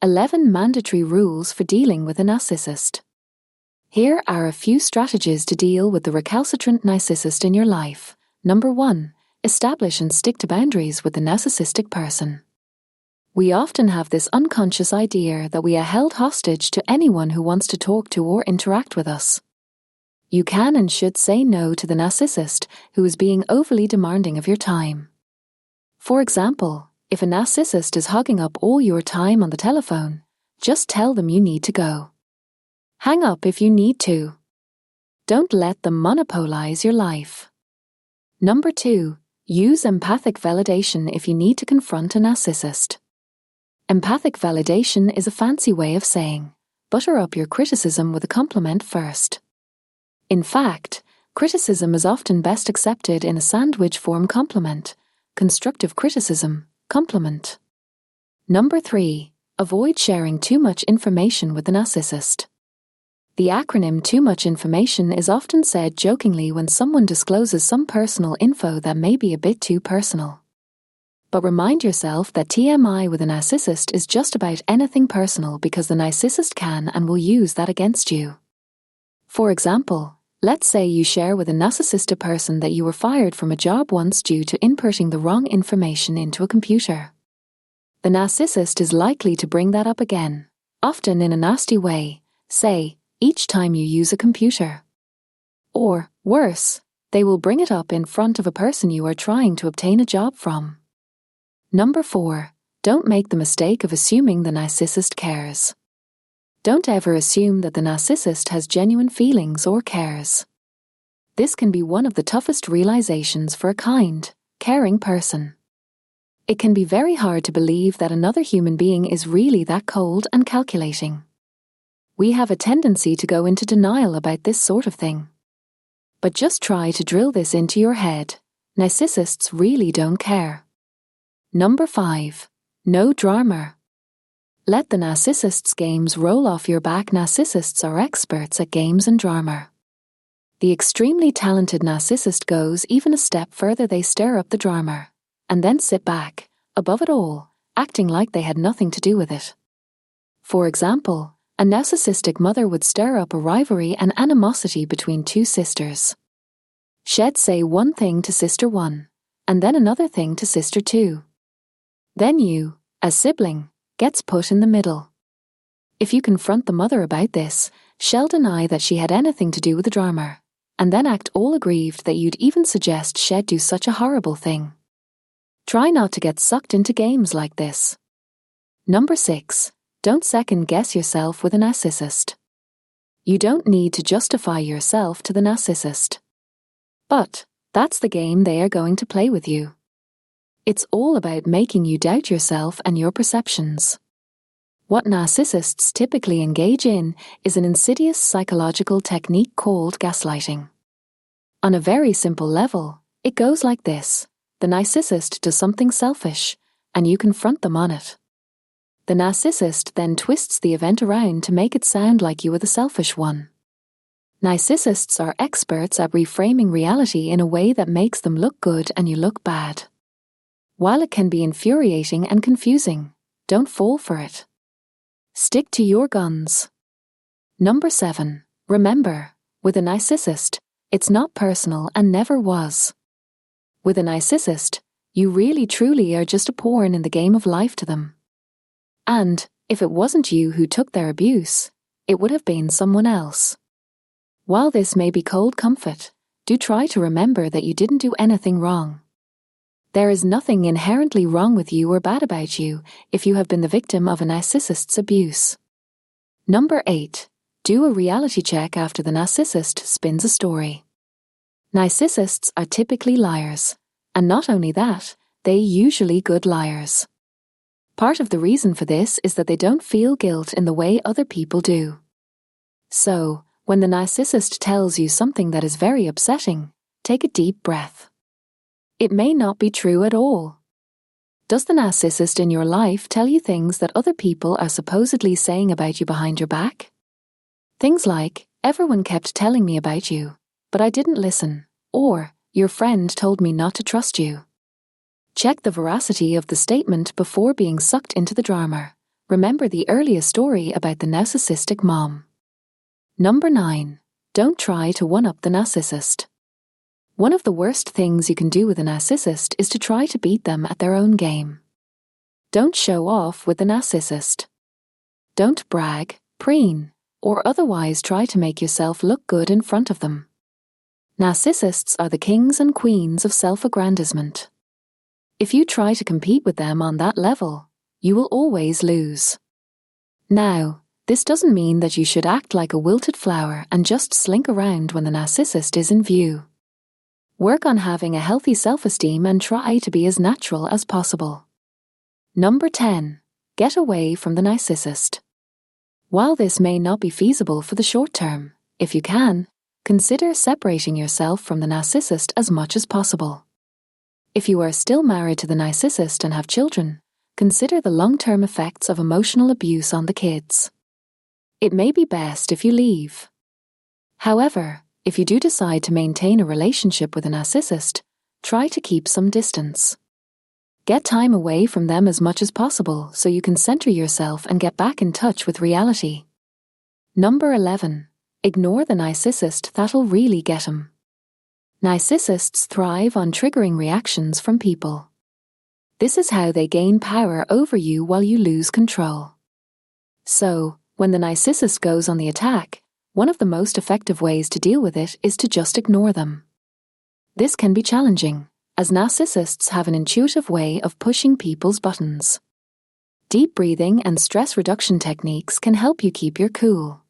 11 mandatory rules for dealing with a narcissist. Here are a few strategies to deal with the recalcitrant narcissist in your life. Number 1. Establish and stick to boundaries with the narcissistic person. We often have this unconscious idea that we are held hostage to anyone who wants to talk to or interact with us. You can and should say no to the narcissist who is being overly demanding of your time. For example, if a narcissist is hogging up all your time on the telephone, just tell them you need to go. Hang up if you need to. Don't let them monopolize your life. Number 2. Use empathic validation if you need to confront a narcissist. Empathic validation is a fancy way of saying, butter up your criticism with a compliment first. In fact, criticism is often best accepted in a sandwich form compliment, constructive criticism, compliment. Number 3. Avoid sharing too much information with the narcissist. The acronym too much information is often said jokingly when someone discloses some personal info that may be a bit too personal. But remind yourself that TMI with a narcissist is just about anything personal because the narcissist can and will use that against you. For example, let's say you share with a narcissistic person that you were fired from a job once due to inputting the wrong information into a computer. The narcissist is likely to bring that up again, often in a nasty way, say, each time you use a computer. Or, worse, they will bring it up in front of a person you are trying to obtain a job from. Number 4. Don't make the mistake of assuming the narcissist cares. Don't ever assume that the narcissist has genuine feelings or cares. This can be one of the toughest realizations for a kind, caring person. It can be very hard to believe that another human being is really that cold and calculating. We have a tendency to go into denial about this sort of thing. But just try to drill this into your head. Narcissists really don't care. Number 5. No drama. Let the narcissist's games roll off your back. Narcissists are experts at games and drama. The extremely talented narcissist goes even a step further. They stir up the drama, and then sit back, above it all, acting like they had nothing to do with it. For example, a narcissistic mother would stir up a rivalry and animosity between two sisters. She'd say one thing to sister 1, and then another thing to sister 2. Then you, as sibling, gets put in the middle. If you confront the mother about this, she'll deny that she had anything to do with the drama, and then act all aggrieved that you'd even suggest she'd do such a horrible thing. Try not to get sucked into games like this. Number 6. Don't second-guess yourself with a narcissist. You don't need to justify yourself to the narcissist. But that's the game they are going to play with you. It's all about making you doubt yourself and your perceptions. What narcissists typically engage in is an insidious psychological technique called gaslighting. On a very simple level, it goes like this. The narcissist does something selfish, and you confront them on it. The narcissist then twists the event around to make it sound like you were the selfish one. Narcissists are experts at reframing reality in a way that makes them look good and you look bad. While it can be infuriating and confusing, don't fall for it. Stick to your guns. Number 7. Remember, with a narcissist, it's not personal and never was. With a narcissist, you really truly are just a pawn in the game of life to them. And, if it wasn't you who took their abuse, it would have been someone else. While this may be cold comfort, do try to remember that you didn't do anything wrong. There is nothing inherently wrong with you or bad about you if you have been the victim of a narcissist's abuse. Number 8. Do a reality check after the narcissist spins a story. Narcissists are typically liars, and not only that, they're usually good liars. Part of the reason for this is that they don't feel guilt in the way other people do. So, when the narcissist tells you something that is very upsetting, take a deep breath. It may not be true at all. Does the narcissist in your life tell you things that other people are supposedly saying about you behind your back? Things like, everyone kept telling me about you, but I didn't listen, or, your friend told me not to trust you. Check the veracity of the statement before being sucked into the drama. Remember the earlier story about the narcissistic mom. Number 9. Don't try to one-up the narcissist. One of the worst things you can do with a narcissist is to try to beat them at their own game. Don't show off with the narcissist. Don't brag, preen, or otherwise try to make yourself look good in front of them. Narcissists are the kings and queens of self-aggrandizement. If you try to compete with them on that level, you will always lose. Now, this doesn't mean that you should act like a wilted flower and just slink around when the narcissist is in view. Work on having a healthy self-esteem and try to be as natural as possible. Number 10. Get away from the narcissist. While this may not be feasible for the short term, if you can, consider separating yourself from the narcissist as much as possible. If you are still married to the narcissist and have children, consider the long-term effects of emotional abuse on the kids. It may be best if you leave. However, if you do decide to maintain a relationship with a narcissist, try to keep some distance. Get time away from them as much as possible so you can center yourself and get back in touch with reality. Number 11. Ignore the narcissist, that'll really get 'em. Narcissists thrive on triggering reactions from people. This is how they gain power over you while you lose control. So, when the narcissist goes on the attack, one of the most effective ways to deal with it is to just ignore them. This can be challenging, as narcissists have an intuitive way of pushing people's buttons. Deep breathing and stress reduction techniques can help you keep your cool.